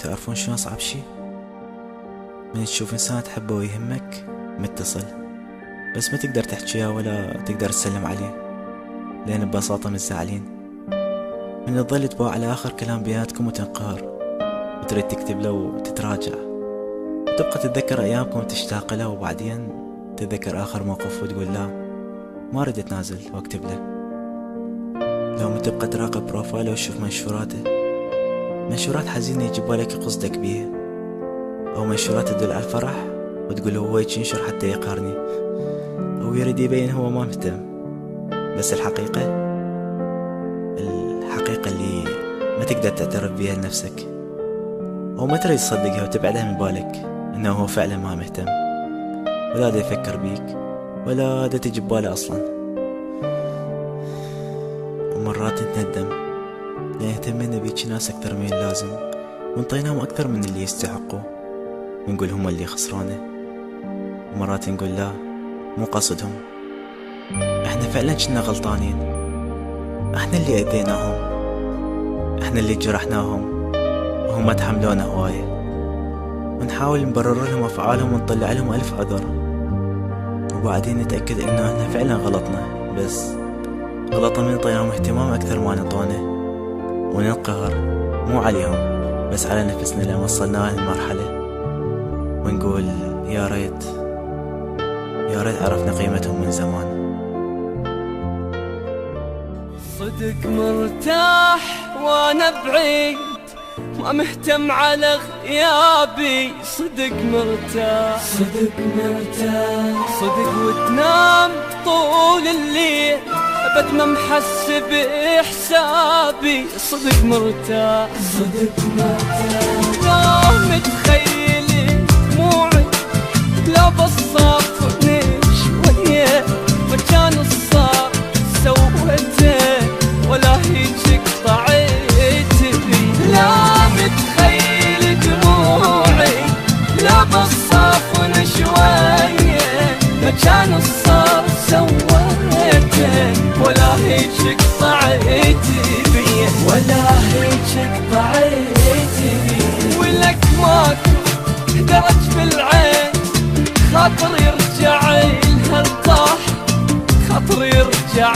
تعرفون شنو أصعب شي؟ من تشوف إنسان تحبه ويهمك متصل، بس ما تقدر تحكيها ولا تقدر تسلم عليه لأن ببساطة متزعلين. من تظل تباع على آخر كلام بيناتكم وتنقهر وتريد تكتب له وتتراجع، وتبقى تتذكر أيامكم وتشتاق له، وبعدين تتذكر آخر موقف وتقول لا ما أريد أتنازل واكتب له. لو تبقى تراقب بروفايله وتشوف منشورات حزينة يجي بالك قصدك بيها، أو منشورات تدل على الفرح وتقول هو ينشر حتى يقهرني، أو يريد يبين هو ما مهتم. بس الحقيقة اللي ما تقدر تعترف بيها لنفسك، أو ما تريد تصدقها وتبعدها من بالك إنه هو فعلا ما مهتم، ولا دا يفكر بيك ولا دا تجي بباله أصلا. ومرات نتندم لأن اهتمينا بيك ناس أكثر من اللازم، وانطيناهم أكثر من اللي يستحقوا، ونقول هم اللي خسرانه. ومرات نقول لا مو قصدهم، احنا فعلا كنا غلطانين، احنا اللي أذيناهم، احنا اللي جرحناهم وهم تحملونا هواية، ونحاول نبرر لهم أفعالهم ونطلع لهم ألف عذر، وبعدين نتأكد إنه احنا فعلا غلطنا، بس غلطنا من طيناهم اهتمام أكثر ما نطونه، وننقهر مو عليهم بس على نفسنا لما وصلنا هالمرحلة، ونقول يا ريت عرفنا قيمتهم من زمان. صدق مرتاح وانا بعيد، ما مهتم على غيابي. صدق مرتاح صدق وتنام طول الليل، أبد ما محس بإحسابي. صدق مرتاح لا متخيل دموعي، لا بصافني شوية مكان الصار سويته، ولا هيك قطعت بي. لا متخيل دموعي، لا بصافني شوية مكان الصار سويته، ولا هيك قطعت بي، ولك ماكو درج بالعين، خاطر يرجع لها الطاح، خاطر يرجع